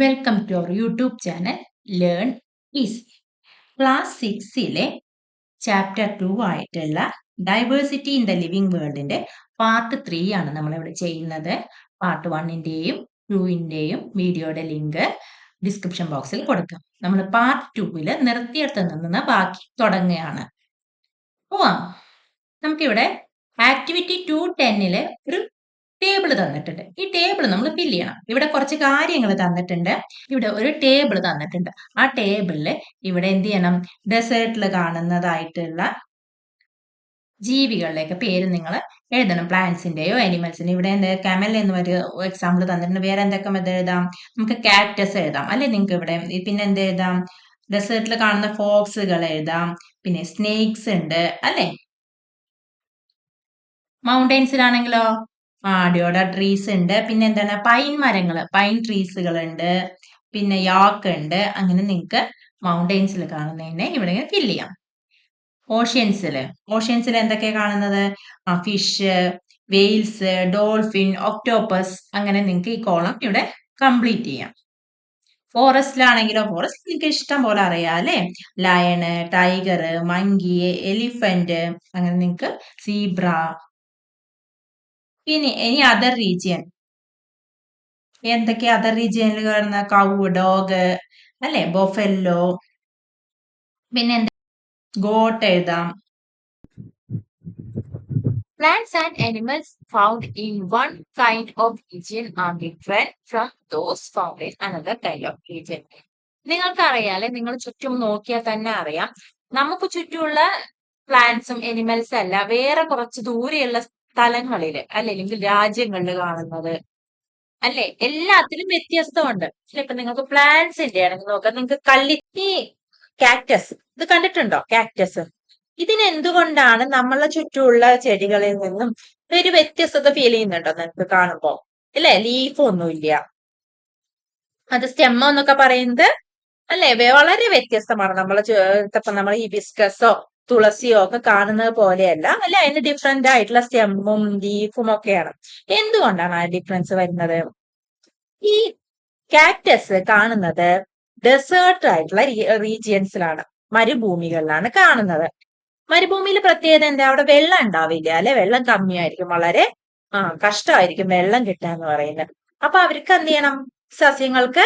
Welcome to our YouTube channel learn easy. Class 6ലെ chapter 2 ആയിട്ടുള്ള diversity in the living വേൾഡിന്റെ part 3 ആണ് നമ്മളിവിടെ ചെയ്യുന്നത്. പാർട്ട് 1ന്റെയും 2ന്റെയും വീഡിയോയുടെ ലിങ്ക് ഡിസ്ക്രിപ്ഷൻ ബോക്സിൽ കൊടുക്കാം. നമ്മൾ പാർട്ട് 2ല് നിർത്തിയിടത്ത് നിന്ന് ബാക്കി തുടങ്ങുകയാണ്. പോവാം. നമുക്കിവിടെ ആക്ടിവിറ്റി 210ല് ഒരു ടേബിൾ തന്നിട്ടുണ്ട്. ഈ ടേബിൾ നമ്മൾ ഫില്ല് ചെയ്യണം. ഇവിടെ കുറച്ച് കാര്യങ്ങൾ തന്നിട്ടുണ്ട്. ഇവിടെ ഒരു ടേബിൾ തന്നിട്ടുണ്ട്. ആ ടേബിളിൽ ഇവിടെ എന്ത് ചെയ്യണം? ഡെസേർട്ടിൽ കാണുന്നതായിട്ടുള്ള ജീവികളുടെയൊക്കെ പേര് നിങ്ങൾ എഴുതണം. പ്ലാന്റ്സിന്റെയോ അനിമൽസിന്റെയോ. ഇവിടെ എന്ത് കമൽ എന്ന് ഒരു എക്സാമ്പിൾ തന്നിട്ടുണ്ട്. വേറെ എന്തൊക്കെ മെത്തേഡ് എഴുതാം? നമുക്ക് കാക്ടസ് എഴുതാം അല്ലെ? നിങ്ങൾക്ക് ഇവിടെ പിന്നെ എന്ത് എഴുതാം? ഡെസേർട്ടിൽ കാണുന്ന ഫോക്സുകൾ എഴുതാം. പിന്നെ സ്നേക്സ് ഉണ്ട് അല്ലെ? മൗണ്ടൈൻസിലാണെങ്കിലോ ഡിയോഡ ട്രീസ് ഉണ്ട്. പിന്നെ എന്താണ്? പൈൻ മരങ്ങൾ, പൈൻ ട്രീസുകൾ ഉണ്ട്. പിന്നെ യാക്ക് ഉണ്ട്. അങ്ങനെ നിങ്ങൾക്ക് മൗണ്ടൈൻസിൽ കാണുന്നതിനെ ഇവിടെ ഫില്ല് ചെയ്യാം. ഓഷ്യൻസിൽ എന്തൊക്കെയാ കാണുന്നത്? Fish, Wales, dolphin, octopus. അങ്ങനെ നിങ്ങൾക്ക് ഈ കോളം ഇവിടെ കംപ്ലീറ്റ് ചെയ്യാം. ഫോറസ്റ്റിലാണെങ്കിലോ ഫോറസ്റ്റ് നിങ്ങൾക്ക് ഇഷ്ടം പോലെ അറിയാം അല്ലെ? ലയണ്, ടൈഗർ, മങ്കി, എലിഫന്റ്, അങ്ങനെ നിങ്ങൾക്ക് സീബ്ര. ഇനി അതർ റീജിയൻ എന്തൊക്കെയാ? അതർ റീജിയനിൽ കാണുന്ന കൗ, ഡോഗ് അല്ലെ? ബൊഫെല്ലോ. പിന്നെ എന്താ? ഗോട്ട് എഴുതാം. Plants and animals found in one kind of region are different from those found in another kind of region. നിങ്ങൾക്ക് അറിയാലേ, നിങ്ങൾ ചുറ്റും നോക്കിയാൽ തന്നെ അറിയാം, നമുക്ക് ചുറ്റുമുള്ള പ്ലാന്റ്സും എനിമൽസും അല്ല വേറെ കുറച്ച് ദൂരെയുള്ള സ്ഥലങ്ങളില് അല്ലെങ്കിൽ രാജ്യങ്ങളിൽ കാണുന്നത് അല്ലെ? എല്ലാത്തിലും വ്യത്യസ്തമുണ്ട്. ഇപ്പൊ നിങ്ങൾക്ക് പ്ലാന്റ്സിന്റെ ആണെങ്കിൽ നോക്കാം. നിങ്ങൾക്ക് ഈ കാക്ടസ് ഇത് കണ്ടിട്ടുണ്ടോ? കാക്ടസ് ഇതിനെന്തുകൊണ്ടാണ് നമ്മളെ ചുറ്റുമുള്ള ചെടികളിൽ നിന്നും ഒരു വ്യത്യസ്തത ഫീൽ ചെയ്യുന്നുണ്ടോ നിങ്ങൾക്ക് കാണുമ്പോ? അല്ലെ? ലീഫ് ഒന്നുമില്ല. അത് സ്റ്റെമ്മോ എന്നൊക്കെ പറയുന്നത് അല്ലെ വളരെ വ്യത്യസ്തമാണ്. നമ്മൾ ഈ ബിസ്കസോ തുളസിയോ ഒക്കെ കാണുന്നത് പോലെയല്ല അല്ലെ? അതിന് ഡിഫറെന്റ് ആയിട്ടുള്ള സ്റ്റെമ്മും ലീഫും ഒക്കെയാണ്. എന്തുകൊണ്ടാണ് ആ ഡിഫറൻസ് വരുന്നത്? ഈ കാക്ടസ് കാണുന്നത് ഡെസേർട്ട് ആയിട്ടുള്ള റീജിയൻസിലാണ്, മരുഭൂമികളിലാണ് കാണുന്നത്. മരുഭൂമിയിൽ പ്രത്യേകത എന്താ? അവിടെ വെള്ളം ഉണ്ടാവില്ല അല്ലെ? വെള്ളം കമ്മിയായിരിക്കും. വളരെ കഷ്ടമായിരിക്കും വെള്ളം കിട്ടുക എന്ന് പറയുന്നത്. അപ്പൊ അവർക്ക് എന്ത് ചെയ്യണം? സസ്യങ്ങൾക്ക്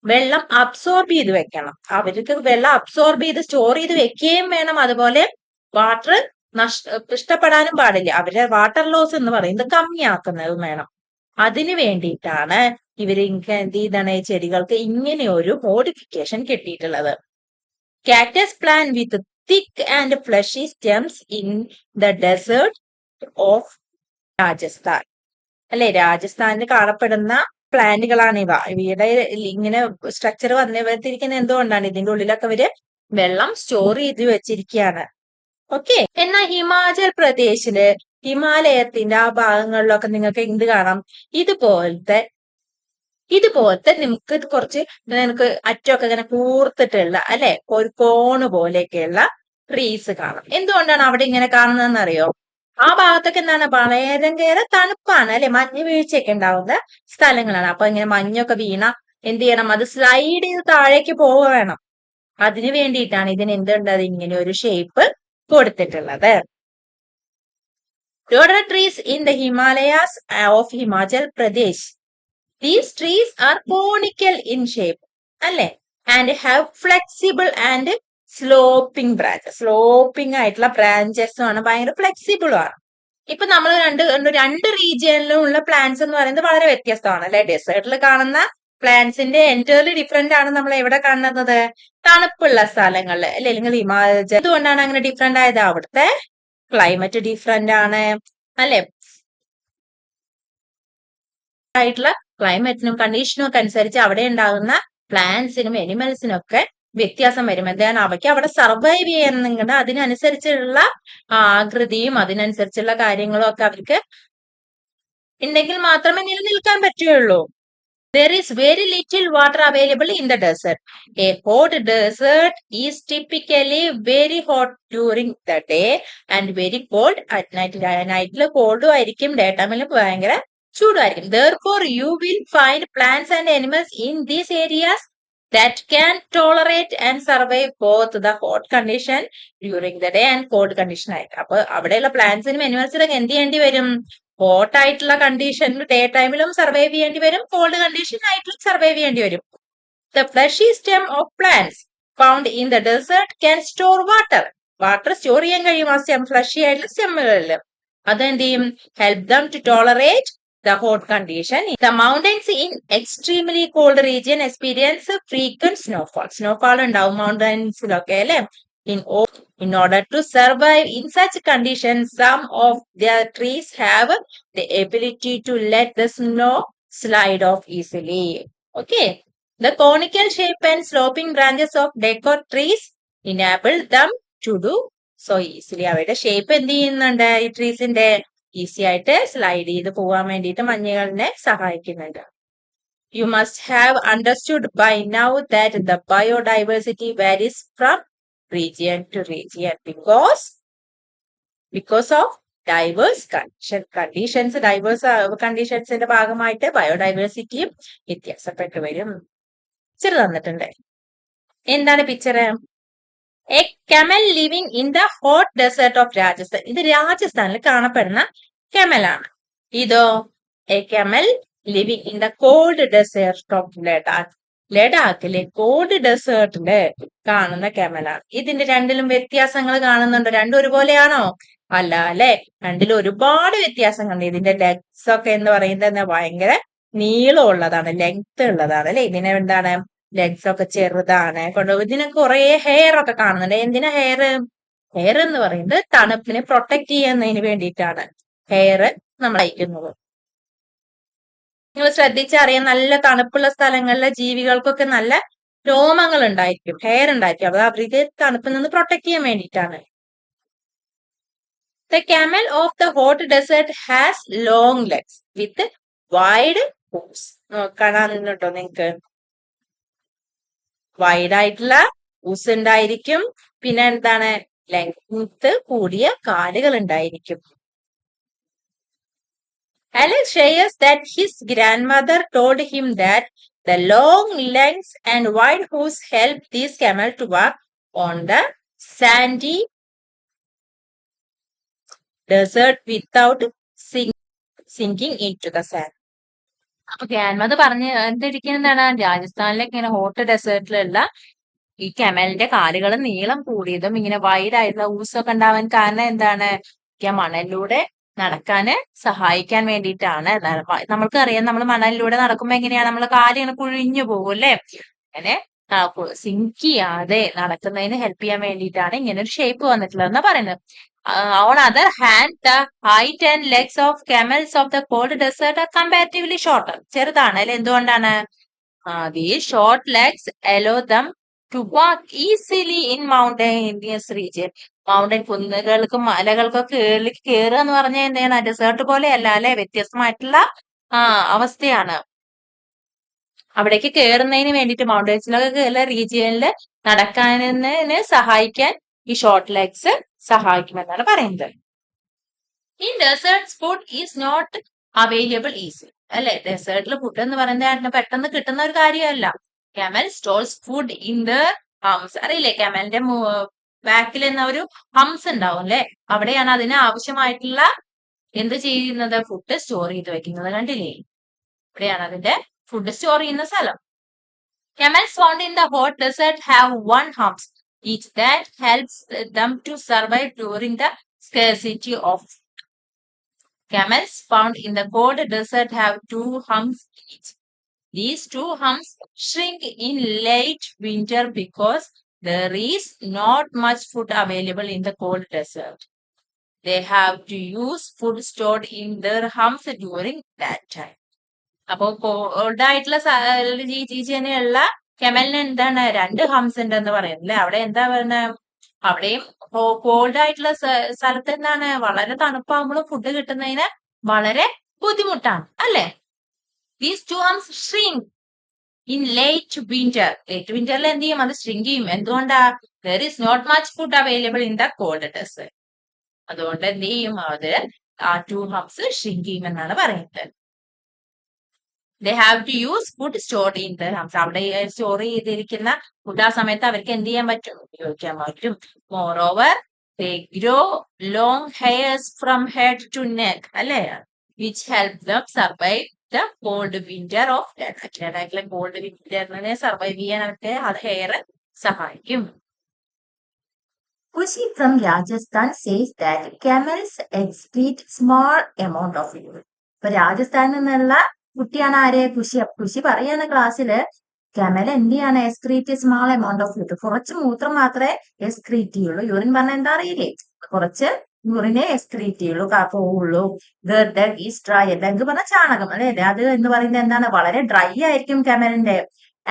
വെള്ളം അബ്സോർബ് ചെയ്ത് വെക്കണം. അവർക്ക് വെള്ളം അബ്സോർബ് ചെയ്ത് സ്റ്റോർ ചെയ്ത് വെക്കുകയും വേണം. അതുപോലെ വാട്ടർ ഇഷ്ടപ്പെടാനും പാടില്ല. അവരുടെ വാട്ടർ ലോസ് എന്ന് പറയുന്നത് കമ്മിയാക്കുന്നതും വേണം. അതിനു വേണ്ടിയിട്ടാണ് ഇവര് എന്ത് ചെയ്താണ് ചെടികൾക്ക് ഇങ്ങനെ ഒരു മോഡിഫിക്കേഷൻ കിട്ടിയിട്ടുള്ളത്. Cactus plant with thick and fleshy stems in the desert of Rajasthan അല്ലെ? രാജസ്ഥാനിൽ കാണപ്പെടുന്ന പ്ലാന്റുകളാണ് ഇവ. ഇവയുടെ ഇങ്ങനെ സ്ട്രക്ചർ വന്നിരിക്കുന്നത് എന്തുകൊണ്ടാണ്? ഇതിന്റെ ഉള്ളിലൊക്കെ ഇവര് വെള്ളം സ്റ്റോർ ചെയ്ത് വെച്ചിരിക്കുകയാണ്. ഓക്കെ. എന്നാൽ ഹിമാചൽ പ്രദേശില് ഹിമാലയത്തിന്റെ ആ ഭാഗങ്ങളിലൊക്കെ നിങ്ങൾക്ക് എന്ത് കാണാം? ഇതുപോലത്തെ നിങ്ങൾക്ക് അറ്റമൊക്കെ ഇങ്ങനെ കൂർത്തിട്ടുള്ള അല്ലെ? ഒരു കോണ് പോലെയൊക്കെയുള്ള ട്രീസ് കാണാം. എന്തുകൊണ്ടാണ് അവിടെ ഇങ്ങനെ കാണുന്നതെന്ന് അറിയോ? ആ ഭാഗത്തൊക്കെ എന്താണ്? ഭയങ്കര തണുപ്പാണ് അല്ലെ? മഞ്ഞ് വീഴ്ചയൊക്കെ ഉണ്ടാവുന്ന സ്ഥലങ്ങളാണ്. അപ്പൊ ഇങ്ങനെ മഞ്ഞൊക്കെ വീണ എന്ത് ചെയ്യണം? അത് സ്ലൈഡ് ചെയ്ത് താഴേക്ക് പോവുക വേണം. അതിനു വേണ്ടിയിട്ടാണ് ഇതിന് എന്തുണ്ടത് ഇങ്ങനെ ഒരു ഷേപ്പ് കൊടുത്തിട്ടുള്ളത്. Rhododendron trees in the Himalayas of Himachal Pradesh. These trees are conical in shape അല്ലെ? And have flexible and sloping branches. Sloping ആയിട്ടുള്ള ബ്രാഞ്ചസും ആണ്. ഭയങ്കര ഫ്ലെക്സിബിളും ആണ്. ഇപ്പൊ നമ്മൾ രണ്ട് റീജിയനിലും ഉള്ള പ്ലാന്റ്സ് എന്ന് പറയുന്നത് വളരെ വ്യത്യസ്തമാണ് അല്ലെ? ഡെസേർട്ടിൽ കാണുന്ന പ്ലാന്റ്സിന്റെ എൻറ്റയർലി ഡിഫറെന്റ് ആണ് നമ്മൾ എവിടെ കാണുന്നത്? തണുപ്പുള്ള സ്ഥലങ്ങളിൽ അല്ലെ? അല്ലെങ്കിൽ ഹിമാലയ. എന്തുകൊണ്ടാണ് അങ്ങനെ ഡിഫറെന്റ് ആയത്? അവിടുത്തെ ക്ലൈമറ്റ് ഡിഫറെന്റ് ആണ് അല്ലെ? ആയിട്ടുള്ള ക്ലൈമറ്റിനും കണ്ടീഷനും ഒക്കെ അനുസരിച്ച് അവിടെ ഉണ്ടാകുന്ന പ്ലാന്റ്സിനും എനിമൽസിനും ഒക്കെ വ്യത്യാസം വരും. എന്താണ്? അവയ്ക്ക് അവിടെ സർവൈവ് ചെയ്യണമെങ്കിൽ അതിനനുസരിച്ചുള്ള ആകൃതിയും അതിനനുസരിച്ചുള്ള കാര്യങ്ങളും ഒക്കെ അവർക്ക് ഉണ്ടെങ്കിൽ മാത്രമേ നിലനിൽക്കാൻ പറ്റുകയുള്ളൂ. There is very little water available in the desert. A hot desert is typically very hot during the day and very cold at night. നൈറ്റില് കോൾഡും ആയിരിക്കും, ഡേ ടൈമിലും ഭയങ്കര ചൂടായിരിക്കും. Therefore, you will find plants and animals in these areas that can tolerate and survive both the hot condition during the day and cold condition ആയിട്ട്. അപ്പൊ അവിടെയുള്ള പ്ലാന്റ്സിനും അനിമൽസിനൊക്കെ എന്ത് ചെയ്യേണ്ടി വരും? ഹോട്ട് ആയിട്ടുള്ള കണ്ടീഷനിൽ ഡേ ടൈമിലും സർവൈവ് ചെയ്യേണ്ടി വരും, കോൾഡ് കണ്ടീഷൻ ആയിട്ടും സർവൈവ് ചെയ്യേണ്ടി വരും. The fleshy stem of plants found in the desert can store water. Water store ചെയ്യാൻ കഴിയും ആ സ്റ്റെം, ഫ്ലഷി ആയിട്ടുള്ള സ്റ്റെമ്മുകളിൽ. അതെന്ത് ചെയ്യും? Help them to tolerate the hot condition. The mountains in extremely cold region experience frequent snowfall. Snowfall ഉണ്ടാവും മൗണ്ടൻസിലൊക്കെ അല്ലെ. In order to survive in such conditions, some of their trees have the ability to let the snow slide off easily. Okay. The conical shape and sloping branches of decor trees enable them to do so easily. അവയുടെ shape എന്ത് ചെയ്യുന്നുണ്ട്? ഈ ട്രീസിന്റെ easy ആയിട്ട് slide ചെയ്ത് പോകാൻ വേണ്ടിയിട്ട് മഞ്ഞുകളിനെ സഹായിക്കുന്നുണ്ട്. You must have understood by now that the biodiversity varies from region to region because of diverse conditions. Diverse കണ്ടീഷൻസിന്റെ ഭാഗമായിട്ട് ബയോഡൈവേഴ്സിറ്റിയും വ്യത്യാസപ്പെട്ടു വരും. പിക്ചർ തന്നിട്ടുണ്ട്. എന്താണ് picture? A camel living in the hot desert of Rajasthan. ഇത് രാജസ്ഥാനിൽ കാണപ്പെടുന്ന കെമലാണ്. ഇതോ a camel living in the cold desert of Ladakh. ലഡാക്കിലെ കോൾഡ് ഡെസേർട്ടില് കാണുന്ന കെമലാണ്. ഇതിന്റെ രണ്ടിലും വ്യത്യാസങ്ങൾ കാണുന്നുണ്ടോ? രണ്ടും ഒരുപോലെയാണോ? അല്ല അല്ലെ, രണ്ടിലും ഒരുപാട് വ്യത്യാസങ്ങളുണ്ട്. ഇതിന്റെ ലെഗ്സ് ഒക്കെ എന്ന് പറയുന്നത് ഭയങ്കര നീളമുള്ളതാണ്, ലെങ്ത് ഉള്ളതാണ് അല്ലെ. ഇതിന് എന്താണ്? ലെഗ്സ് ഒക്കെ ചെറുതാണ്. ഇതിന് കുറെ ഹെയർ ഒക്കെ കാണുന്നുണ്ട്. എന്തിനാ ഹെയർ? ഹെയർ എന്ന് പറയുന്നത് തണുപ്പിനെ പ്രൊട്ടക്ട് ചെയ്യുന്നതിന് വേണ്ടിയിട്ടാണ് ഹെയർ നമ്മൾ അയക്കുന്നത്. നിങ്ങൾ ശ്രദ്ധിച്ചറിയാം, നല്ല തണുപ്പുള്ള സ്ഥലങ്ങളിലെ ജീവികൾക്കൊക്കെ നല്ല രോമങ്ങൾ ഉണ്ടായിരിക്കും, ഹെയർ ഉണ്ടായിരിക്കും. അത് അവർക്ക് തണുപ്പിൽ നിന്ന് പ്രൊട്ടക്ട് ചെയ്യാൻ വേണ്ടിയിട്ടാണ്. The camel of the hot desert has long legs with wide hooves. കാണാനുണ്ടോ നിങ്ങക്ക്? വൈഡ് ആയിട്ടുള്ള ഹൂസ് ഉണ്ടായിരിക്കും. പിന്നെ എന്താണ്? ലെങ്ത് കൂടിയ കാലുകൾ ഉണ്ടായിരിക്കും. Alex shares that his grandmother told him that the long legs and wide hooves help these camels to walk on the sandy desert without sinking into the sand. അപ്പൊ ഗ്രാൻഡ്മദർ പറഞ്ഞ് എന്തിരിക്കുന്നതാണ്? രാജസ്ഥാനിലേക്ക് ഇങ്ങനെ ഹോട്ട് ഡെസേർട്ടിലുള്ള ഈ കെമലിന്റെ കാലുകൾ നീളം കൂടിയതും ഇങ്ങനെ വൈഡ് ആയിട്ടുള്ള ഊസൊക്കെ ഉണ്ടാവാൻ കാരണം എന്താണ്? മണലിലൂടെ നടക്കാന് സഹായിക്കാൻ വേണ്ടിയിട്ടാണ്. നമ്മൾക്കറിയാം, നമ്മൾ മണലിലൂടെ നടക്കുമ്പോ എങ്ങനെയാണ്? നമ്മളെ കാല് ഇങ്ങനെ കുഴിഞ്ഞു പോകും അല്ലെ. അങ്ങനെ സിങ്ക് ചെയ്യാതെ നടക്കുന്നതിന് ഹെൽപ്പ് ചെയ്യാൻ വേണ്ടിയിട്ടാണ് ഇങ്ങനെ ഒരു ഷേപ്പ് വന്നിട്ടുള്ളതെന്നാ പറയുന്നത്. On other hand, the height and legs of camels of the cold desert are comparatively shorter. ചെറുതാണ് അല്ലെ. എന്തുകൊണ്ടാണ്? These short legs allow them to walk easily in mountainous region. Mountain കുന്നുകൾക്കും മലകൾക്കൊക്കെ കയറുക എന്ന് പറഞ്ഞാൽ എന്താണ്? ഡെസേർട്ട് പോലെയല്ല അല്ലെ, വ്യത്യസ്തമായിട്ടുള്ള അവസ്ഥയാണ്. അവിടേക്ക് കയറുന്നതിന് വേണ്ടിയിട്ട് മൗണ്ടൻസിലൊക്കെ റീജിയനിൽ നടക്കാനതിന് സഹായിക്കാൻ ഈ ഷോർട്ട് ലെഗ്സ് സഹായിക്കുമെന്നാണ് പറയുന്നത്. In deserts food is not available easy അല്ലെ. ഡെസേർട്ടിൽ ഫുഡ് എന്ന് പറയുന്നത് പെട്ടെന്ന് കിട്ടുന്ന ഒരു കാര്യമല്ല. Camel stores food in the humps. അറിയില്ലേ, കെമലിന്റെ ബാക്കിൽ എന്ന ഒരു ഹംസ് ഉണ്ടാവും അല്ലെ. അവിടെയാണ് അതിന് ആവശ്യമായിട്ടുള്ള എന്ത് ചെയ്യുന്നത്? ഫുഡ് സ്റ്റോർ ചെയ്ത് വെക്കുന്നത്. കണ്ടില്ലേ, ഇവിടെയാണ് അതിന്റെ ഫുഡ് സ്റ്റോർ ചെയ്യുന്ന സ്ഥലം. Camels found in the hot desert have one hump each that helps them to survive during the scarcity of food. Camels found in the cold desert have two humps each. These two humps shrink in late winter because there is not much food available in the cold desert. They have to use food stored in their humps during that time. അപ്പൊ called ആയിട്ടുള്ള രീതിയിലുള്ള കെമലിന് എന്താണ്? രണ്ട് ഹംസ് ഉണ്ടെന്ന് പറയുന്നില്ലേ. അവിടെ എന്താ പറയുന്നത്? അവിടെയും കോൾഡ് ആയിട്ടുള്ള സ്ഥലത്ത് എന്താണ്? വളരെ തണുപ്പാകുമ്പോഴും ഫുഡ് കിട്ടുന്നതിന് വളരെ ബുദ്ധിമുട്ടാണ് അല്ലെ. These two humps shrink in late winter. Late വിന്ററിൽ എന്ത് ചെയ്യും? അത് ഷ്രിങ്ക് ചെയ്യും. എന്തുകൊണ്ടാ? There is not much food available in the cold desert. അതുകൊണ്ട് എന്ത് ചെയ്യും? അത് ആ ടു ഹംസ് ഷ്രിങ്ക് ചെയ്യുമെന്നാണ് പറയുന്നത്. They have to use food stored in the humps. അവിടെ സ്റ്റോർ ചെയ്തിരിക്കുന്ന ഫുഡ് ആ സമയത്ത് അവർക്ക് എന്ത് ചെയ്യാൻ പറ്റും? ഉപയോഗിക്കാൻ പറ്റും. Moreover they grow long hairs from head to neck, അല്ലേ? Which help them survive the cold winter of ലഡാക്കിലെ കോൾഡ് വിന്ററിനെ സർവൈവ് ചെയ്യാൻ അവർക്ക് അത് ഹെയർ സഹായിക്കും. Kushi from Rajasthan says that camels excrete small amount of urine. ഇപ്പൊ രാജസ്ഥാനിൽ നിന്നുള്ള കുട്ടിയാണ് ആരെ? കുഷി. കുഷി പറയാണ് ക്ലാസ്സില് കെമൽ എന്ത് ചെയ്യാണ്? Excrete small amount of urine. കുറച്ച് മൂത്രം മാത്രമേ എക്സ്ക്രീറ്റ് ചെയ്യുള്ളൂ. യൂറിൻ പറഞ്ഞാൽ എന്താ അറിയില്ലേ? കുറച്ച് യൂറിനെ എക്സ്ക്രീറ്റ് ചെയ്യുള്ളൂ, പോവുള്ളൂ. Dug is dry. ഡഗ് പറഞ്ഞ ചാണകം, അല്ലെ? അത് എന്ന് പറയുന്നത് എന്താണ്? വളരെ ഡ്രൈ ആയിരിക്കും കെമലിന്റെ.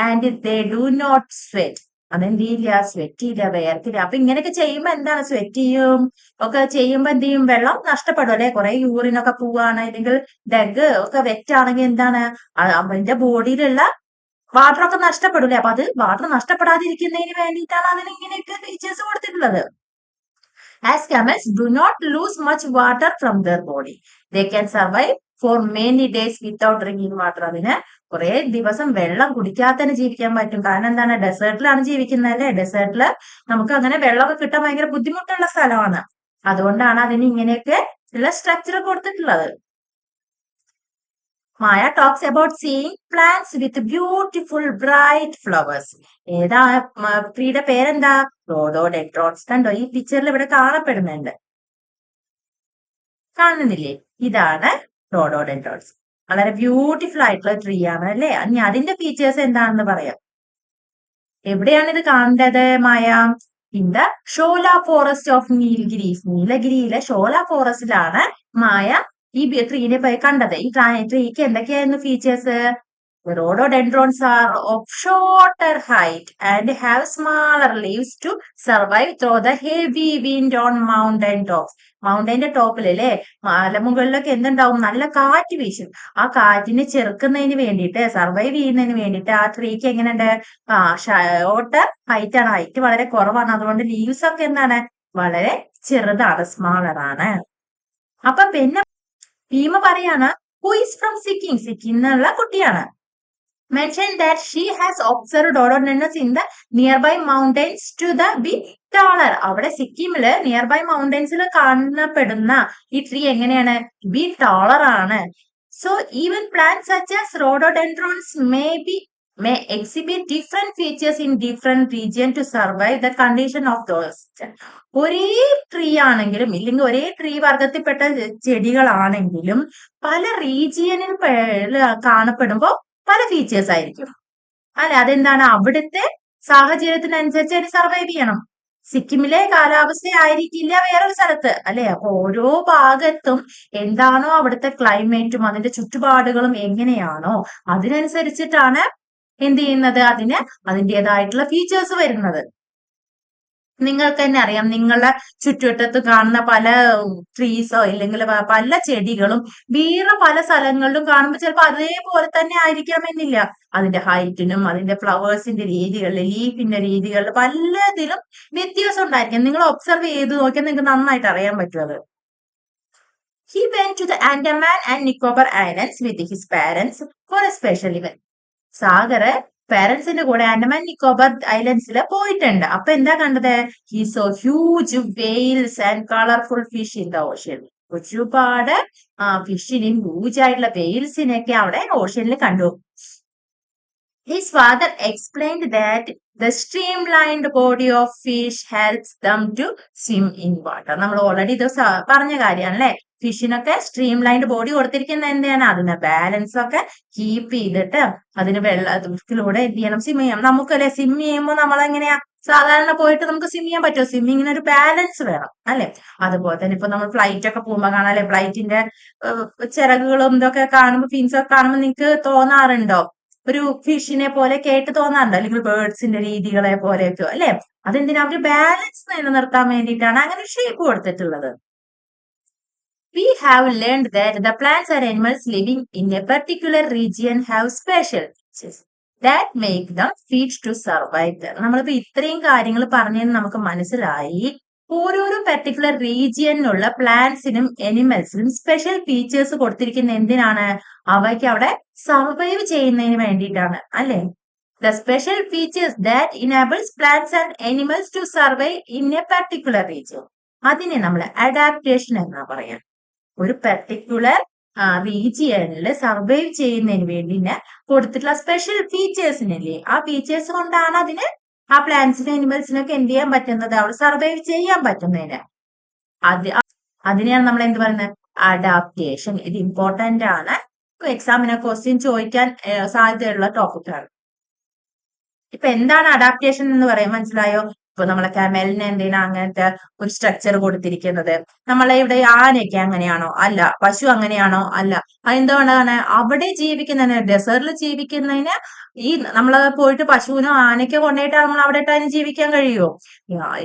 And they do not sweat. അതെന്ത് ചെയ്യില്ല? സ്വെറ്റ് ചെയ്യില്ല, വേർത്തില്ല. അപ്പൊ ഇങ്ങനെയൊക്കെ ചെയ്യുമ്പോ എന്താണ്? സ്വെറ്റ് ചെയ്യും ഒക്കെ ചെയ്യുമ്പോ എന്ത് ചെയ്യും? വെള്ളം നഷ്ടപ്പെടും, അല്ലെ? കുറെ യൂറിനൊക്കെ പോവാണ്, അല്ലെങ്കിൽ ഡഗ് ഒക്കെ വെറ്റ് ആണെങ്കിൽ എന്താണ്? അതിന്റെ ബോഡിയിലുള്ള വാട്ടർ ഒക്കെ നഷ്ടപ്പെടൂലേ? അപ്പൊ അത് വാട്ടർ നഷ്ടപ്പെടാതിരിക്കുന്നതിന് വേണ്ടിയിട്ടാണ് അതിന് ഇങ്ങനെയൊക്കെ ഫീച്ചേഴ്സ് കൊടുത്തിട്ടുള്ളത്. As camels do not lose much water from their body, they can survive for many days without drinking water. അതിന് കുറെ ദിവസം വെള്ളം കുടിക്കാതെ തന്നെ ജീവിക്കാൻ പറ്റും. കാരണം എന്താണ്? ഡെസേർട്ടിലാണ് ജീവിക്കുന്നത്, അല്ലെ? ഡെസേർട്ടില് നമുക്ക് അങ്ങനെ വെള്ളമൊക്കെ കിട്ടാൻ ഭയങ്കര ബുദ്ധിമുട്ടുള്ള സ്ഥലമാണ്. അതുകൊണ്ടാണ് അതിന് ഇങ്ങനെയൊക്കെ ഉള്ള സ്ട്രക്ചർ കൊടുത്തിട്ടുള്ളത്. Maya talks about seeing plants with beautiful bright flowers. ഏതാ ട്രീയുടെ പേരെന്താ? റോഡോഡെൻഡ്രോൺസ്. കണ്ടോ? ഈ പിക്ചറിൽ ഇവിടെ കാണപ്പെടുന്നുണ്ട്, കാണുന്നില്ലേ? ഇതാണ് റോഡോഡെൻഡ്രോൺസ്. വളരെ ബ്യൂട്ടിഫുൾ ആയിട്ടുള്ള ട്രീ ആണ്, അല്ലെ? ഇനി അതിന്റെ ഫീച്ചേഴ്സ് എന്താണെന്ന് പറയാം. എവിടെയാണ് ഇത് കാണേണ്ടത് Maya? In the shola forest of Nilgiris. നീലഗിരിയിലെ ഷോല ഫോറസ്റ്റിലാണ് മായ ഈ ട്രീനെ കണ്ടത്. ഈ ട്രീക്ക് എന്തൊക്കെയായിരുന്നു features? Rhododendrons are of shorter height and have smaller leaves to survive through the heavy wind on mountain tops. മൗണ്ടൈന്റെ ടോപ്പിലല്ലേ, മലമുകളിലൊക്കെ എന്തുണ്ടാവും? നല്ല കാറ്റ് വീശും. ആ കാറ്റിനെ ചെറുക്കുന്നതിന് വേണ്ടിയിട്ട്, സർവൈവ് ചെയ്യുന്നതിന് വേണ്ടിയിട്ട് ആ ട്രീക്ക് എങ്ങനെയുണ്ട്? ഷോർട്ടർ ഹൈറ്റ് ആണ്, ഹൈറ്റ് വളരെ കുറവാണ്. അതുകൊണ്ട് ലീവ്സ് ഒക്കെ എന്താണ്? വളരെ ചെറുതാണ്, സ്മാളർ ആണ്. അപ്പൊ പിന്നെ ഭീമ പറയാണ് who is from Sikkim. Sikkim എന്നുള്ള കുട്ടിയാണ്. mentioned that she has observed rhododendrons in the nearby mountains to the be taller. അവിടെ സിക്കിമില് നിയർബൈ മൗണ്ടൻസിൽ കാണപ്പെടുന്ന ഈ ട്രീ എങ്ങനെയാണ്? ബി ടാളർ ആണ്. So even plants such as rhododendrons may exhibit different features in different region to survive the condition of those. ഒരേ tree ആണെങ്കിലും, ഇല്ലെങ്കിൽ ഒരേ tree വർഗത്തിൽപ്പെട്ട ചെടികളാണെങ്കിലും പല റീജിയനിൽ കാണപ്പെടുമ്പോൾ പല ഫീച്ചേഴ്സ് ആയിരിക്കും, അല്ലെ? അതെന്താണ്? അവിടുത്തെ സാഹചര്യത്തിനനുസരിച്ച് അതിന് സർവൈവ് ചെയ്യണം. സിക്കിമിലെ കാലാവസ്ഥ ആയിരിക്കില്ല വേറൊരു സ്ഥലത്ത്, അല്ലെ? അപ്പൊ ഓരോ ഭാഗത്തും എന്താണോ അവിടുത്തെ ക്ലൈമറ്റും അതിന്റെ ചുറ്റുപാടുകളും എങ്ങനെയാണോ അതിനനുസരിച്ചിട്ടാണ് എന്ത് ചെയ്യുന്നത്? അതിന് അതിൻ്റെതായിട്ടുള്ള ഫീച്ചേഴ്സ് വരുന്നത്. നിങ്ങൾക്ക് തന്നെ അറിയാം, നിങ്ങളുടെ ചുറ്റുവട്ടത്ത് കാണുന്ന പല ട്രീസോ ഇല്ലെങ്കിൽ പല ചെടികളും വേറെ പല സ്ഥലങ്ങളിലും കാണുമ്പോൾ ചിലപ്പോൾ അതേപോലെ തന്നെ ആയിരിക്കാമെന്നില്ല. അതിന്റെ ഹൈറ്റിനും അതിന്റെ ഫ്ലവേഴ്സിന്റെ രീതികളിൽ, ലീഫിന്റെ രീതികളിൽ പലതിലും വ്യത്യാസം ഉണ്ടായിരിക്കും. നിങ്ങൾ ഒബ്സർവ് ചെയ്ത് നോക്കിയാൽ നിങ്ങൾക്ക് നന്നായിട്ട് അറിയാൻ പറ്റും അത്. He went to the Andaman and Nicobar Islands with his parents for a special event. Sagar പേരൻസിന്റെ കൂടെ ആൻഡമാൻ നിക്കോബാർ ഐലൻഡ്സിൽ പോയിട്ടുണ്ട്. അപ്പൊ എന്താ കണ്ടത്? He so huge Wales and colourful fish in the ocean. ഒരുപാട് ഫിഷിനെയും ഹ്യൂജ് ആയിട്ടുള്ള വെയിൽസിനെയൊക്കെ അവിടെ ഓഷ്യനിൽ കണ്ടു. His father explained that the streamlined body of fish helps them to swim in water. നമ്മൾ ഓൾറെഡി ഇത് പറഞ്ഞ കാര്യമാണ്, അല്ലെ? ഫിഷിനൊക്കെ സ്ട്രീംലൈൻഡ് ബോഡി കൊടുത്തിരിക്കുന്നത് എന്താണ്? അതിന് ബാലൻസ് ഒക്കെ കീപ്പ് ചെയ്തിട്ട് അതിന് വെള്ളത്തിലൂടെ എന്ത് ചെയ്യണം? സ്വിം ചെയ്യണം. നമുക്കല്ലേ സ്വിം ചെയ്യുമ്പോൾ നമ്മളെങ്ങനെയാ സാധാരണ പോയിട്ട് നമുക്ക് സ്വിം ചെയ്യാൻ പറ്റുമോ? സ്വിമ്മിങ്ങിന് ഒരു ബാലൻസ് വേണം, അല്ലെ? അതുപോലെ തന്നെ ഇപ്പൊ നമ്മൾ ഫ്ലൈറ്റ് ഒക്കെ പോകുമ്പോൾ കാണാം, അല്ലെ? ഫ്ലൈറ്റിന്റെ ചിറകുകളും ഇതൊക്കെ കാണുമ്പോൾ, ഫിൻസ് ഒക്കെ കാണുമ്പോൾ നിങ്ങൾക്ക് തോന്നാറുണ്ടോ? ഒരു ഫിഷിനെ പോലെ കേട്ട് തോന്നാറുണ്ടോ? അല്ലെങ്കിൽ ബേർഡ്സിന്റെ രീതികളെ പോലെയൊക്കെ, അല്ലെ? അതെന്തിനാ? അവര് ബാലൻസ് നിലനിർത്താൻ വേണ്ടിയിട്ടാണ് അങ്ങനെ ഷേപ്പ് കൊടുത്തിട്ടുള്ളത്. We have learned that the plants and animals living in a particular region have special features that make them fit to survive there. നമ്മളിപ്പോ ഇത്രയും കാര്യങ്ങൾ പറഞ്ഞതെന്ന് നമുക്ക് മനസ്സിലായി. ഓരോരോ പെർട്ടിക്കുലർ റീജിയനിലുള്ള പ്ലാന്റ്സിനും എനിമൽസിനും സ്പെഷ്യൽ ഫീച്ചേഴ്സ് കൊടുത്തിരിക്കുന്ന എന്തിനാണ്? അവയ്ക്ക് അവിടെ സർവൈവ് ചെയ്യുന്നതിന് വേണ്ടിയിട്ടാണ് അല്ലെ? The special features that enables plants and animals to survive in a particular region, അതിനെ നമ്മൾ അഡാപ്റ്റേഷൻ എന്നാ പറയാം. ഒരു പെർട്ടിക്കുലർ റീജിയനിൽ സർവൈവ് ചെയ്യുന്നതിന് വേണ്ടി കൊടുത്തിട്ടുള്ള സ്പെഷ്യൽ ഫീച്ചേഴ്സിനല്ലേ, ആ ഫീച്ചേഴ്സ് കൊണ്ടാണ് അതിന് ആ പ്ലാന്റ്സിനും അനിമൽസിനൊക്കെ എന്ത് ചെയ്യാൻ പറ്റുന്നത്? അവിടെ സർവൈവ് ചെയ്യാൻ പറ്റുന്നതിന്. അതിനെയാണ് നമ്മൾ എന്ത് പറയുന്നത്? അഡാപ്റ്റേഷൻ. ഇത് ഇമ്പോർട്ടന്റ് ആണ്. എക്സാമിന് ക്വസ്റ്റ്യൻ ചോദിക്കാൻ സാധ്യതയുള്ള ടോപ്പിക്കാണ്. ഇപ്പൊ എന്താണ് അഡാപ്റ്റേഷൻ എന്ന് പറയാൻ മനസ്സിലായോ? ഇപ്പൊ നമ്മളെ കമലിന് എന്തിനാ അങ്ങനത്തെ ഒരു സ്ട്രക്ചർ കൊടുത്തിരിക്കുന്നത്? നമ്മളെ ഇവിടെ ആനയൊക്കെ അങ്ങനെയാണോ? അല്ല. പശു അങ്ങനെയാണോ? അല്ല. എന്തുകൊണ്ടാണ് അവിടെ ജീവിക്കുന്നതിന്, ഡെസേർട്ടിൽ ജീവിക്കുന്നതിന് ഈ നമ്മള് പോയിട്ട് പശുവിനോ ആനയ്ക്കോ കൊണ്ടുപോയിട്ട് നമ്മൾ അവിടെ ഇട്ട് അതിന് ജീവിക്കാൻ കഴിയുമോ?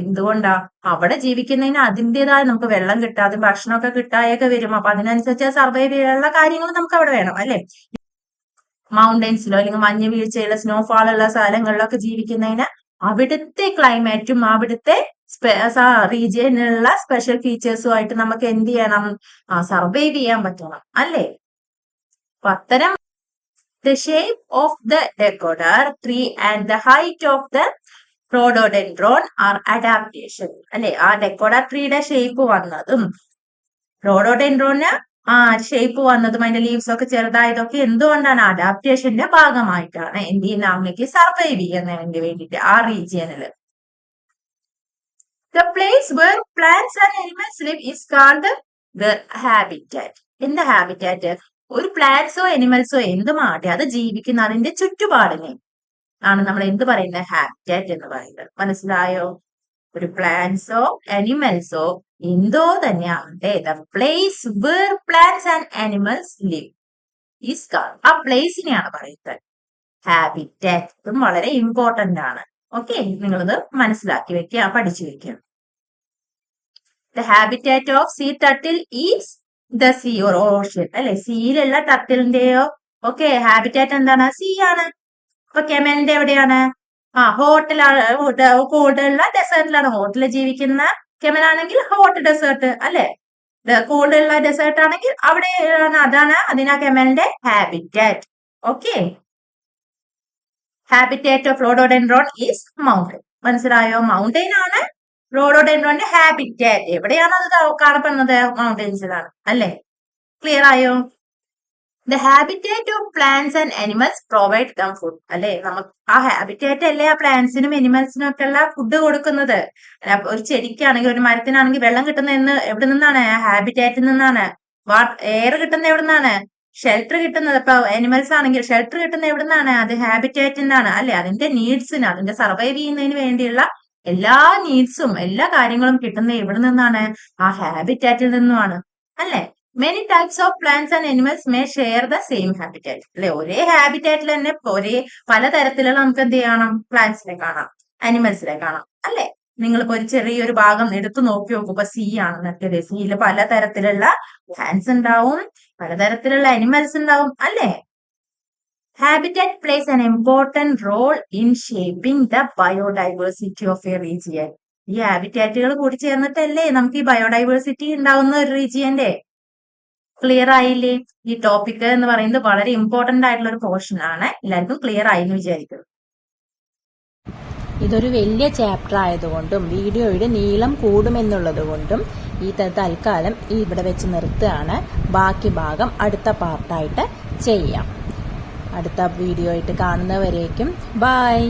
എന്തുകൊണ്ടാ? അവിടെ ജീവിക്കുന്നതിന് അതിൻ്റെതായ നമുക്ക് വെള്ളം കിട്ടാതെ ഭക്ഷണമൊക്കെ കിട്ടായൊക്കെ വരും. അപ്പൊ അതിനനുസരിച്ച് സർവൈവ് ചെയ്യാനുള്ള കാര്യങ്ങൾ നമുക്ക് അവിടെ വേണം അല്ലെ? മൗണ്ടൻസിലോ അല്ലെങ്കിൽ മഞ്ഞ് വീഴ്ചയുള്ള സ്നോഫാൾ ഉള്ള സ്ഥലങ്ങളിലൊക്കെ ജീവിക്കുന്നതിന് അവിടുത്തെ ക്ലൈമറ്റും അവിടുത്തെ റീജിയനിലുള്ള സ്പെഷ്യൽ ഫീച്ചേഴ്സുമായിട്ട് നമുക്ക് എന്ത് ചെയ്യണം? സർവൈവ് ചെയ്യാൻ പറ്റണം അല്ലേ? അപ്പൊ അത്തരം the shape of the decoder tree and the height of the rhododendron are adaptation അല്ലെ? ആ ഡെക്കോഡർ ട്രീയുടെ ഷേപ്പ് വന്നതും റോഡോഡെൻഡ്രോന് ഷേപ്പ് വന്നതും അതിന്റെ ലീവ്സ് ഒക്കെ ചെറുതായതൊക്കെ എന്തുകൊണ്ടാണ്? അഡാപ്റ്റേഷന്റെ ഭാഗമായിട്ടാണ്. എന്ത് ചെയ്യുന്ന അവനേക്ക് സർവൈവ് ചെയ്യുന്നതിന് വേണ്ടിയിട്ട് ആ റീജിയനിൽ. The place where plants and animals live is called their habitat. എന്താ ഹാബിറ്റാറ്റ്? ഒരു പ്ലാന്റ്സോ എനിമൽസോ എന്തുമാട്ടെ അത് ജീവിക്കുന്ന അതിന്റെ ചുറ്റുപാടിനെ ആണ് നമ്മൾ എന്ത് പറയുന്നത്? ഹാബിറ്റാറ്റ് എന്ന് പറയുന്നത്. മനസ്സിലായോ? ഒരു പ്ലാന്റ്സോ അനിമൽസോ എന്തോ തന്നെയാവട്ടെ, the place where plants and animals live is called, ആ പ്ലേസിനെയാണ് പറയുന്നത് ഹാബിറ്റാറ്റ്. ഇതും വളരെ ഇമ്പോർട്ടന്റ് ആണ്. ഓക്കെ, നിങ്ങളിത് മനസ്സിലാക്കി വെക്കുക, പഠിച്ചു വെക്കുക. The habitat of sea turtle is the sea or ocean അല്ലെ? സീയിലുള്ള ടർട്ടിലിന്റെയോ ഓക്കെ ഹാബിറ്റാറ്റ് എന്താണ്? സീ ആണ്. അപ്പൊ കെമലിന്റെ എവിടെയാണ്? ഹോട്ടിലാണ്, കോൾഡുള്ള ഡെസേർട്ടിലാണ്. ഹോട്ടിൽ ജീവിക്കുന്ന കെമലാണെങ്കിൽ ഹോട്ട് ഡെസേർട്ട് അല്ലെ? കോൾഡുള്ള ഡെസേർട്ട് ആണെങ്കിൽ അവിടെയാണ്, അതാണ് അതിനാ കെമലിന്റെ habitat. Okay, habitat of rhododendron is mountain. മനസ്സിലായോ? മൗണ്ടൻ ആണ് റോഡോഡെൻഡ്രോന്റെ ഹാബിറ്റാറ്റ്. എവിടെയാണ് അത് കാണപ്പെടുന്നത്? മൗണ്ടൻസിലാണ് അല്ലെ? ക്ലിയർ ആയോ? The habitat of plants and animals provide dum food അല്ലെ? നമുക്ക് ആ ഹാബിറ്റാറ്റ് അല്ലേ ആ പ്ലാന്റ്സിനും അനിമൽസിനും ഒക്കെ ഉള്ള ഫുഡ് കൊടുക്കുന്നത്. ഒരു ചെടിക്കാണെങ്കിൽ ഒരു മരത്തിനാണെങ്കിൽ വെള്ളം കിട്ടുന്ന എവിടെ നിന്നാണ്? ഹാബിറ്റാറ്റിൽ നിന്നാണ്. എയർ കിട്ടുന്ന എവിടെ നിന്നാണ്? ഷെൽട്ടർ കിട്ടുന്നത്. ഇപ്പൊ അനിമൽസ് ആണെങ്കിൽ ഷെൽട്ടർ കിട്ടുന്ന എവിടെ നിന്നാണ്? അത് ഹാബിറ്റാറ്റിൽ നിന്നാണ് അല്ലെ? അതിന്റെ നീഡ്സിന്, അതിന്റെ സർവൈവ് ചെയ്യുന്നതിന് വേണ്ടിയുള്ള എല്ലാ നീഡ്സും എല്ലാ കാര്യങ്ങളും കിട്ടുന്നത് എവിടെ നിന്നാണ്? ആ ഹാബിറ്റാറ്റിൽ നിന്നുമാണ് അല്ലെ? Many types of plants and animals may share the same habitat അല്ലെ? ഒരേ ഹാബിറ്റാറ്റിൽ തന്നെ പലതരത്തിലുള്ള നമുക്ക് എന്ത് ചെയ്യണം? പ്ലാന്റ്സിനെ കാണാം, അനിമൽസിനെ കാണാം അല്ലെ? നിങ്ങളിപ്പോ ഒരു ചെറിയൊരു ഭാഗം എടുത്തു നോക്കി നോക്കുമ്പോ സീ ആണെന്നൊക്കെ, സീയില് പലതരത്തിലുള്ള പ്ലാന്റ്സ് ഉണ്ടാവും, പലതരത്തിലുള്ള അനിമൽസ് ഉണ്ടാവും അല്ലെ? Habitat plays an important role in shaping the biodiversity of a region. ഈ ഹാബിറ്റാറ്റുകൾ കൂടി ചേർന്നിട്ടല്ലേ നമുക്ക് ഈ ബയോഡൈവേഴ്സിറ്റി ഉണ്ടാവുന്ന ഒരു റീജിയന്റെ. ക്ലിയർ ആയില്ലേ? ഈ ടോപ്പിക് എന്ന് പറയുന്നത് വളരെ ഇമ്പോർട്ടന്റ് ആയിട്ടുള്ള ഒരു പോർഷൻ ആണ്. എല്ലാവർക്കും ക്ലിയർ ആയി എന്ന് വിചാരിക്കുന്നു. ഇതൊരു വലിയ ചാപ്റ്റർ ആയതുകൊണ്ടും വീഡിയോയുടെ നീളം കൂടുമെന്നുള്ളത് കൊണ്ടും ഈ തൽക്കാലം ഇവിടെ വെച്ച് നിർത്തുകയാണ്. ബാക്കി ഭാഗം അടുത്ത പാർട്ടായിട്ട് ചെയ്യാം. അടുത്ത വീഡിയോ ആയിട്ട് കാണുന്നവരേക്കും ബൈ.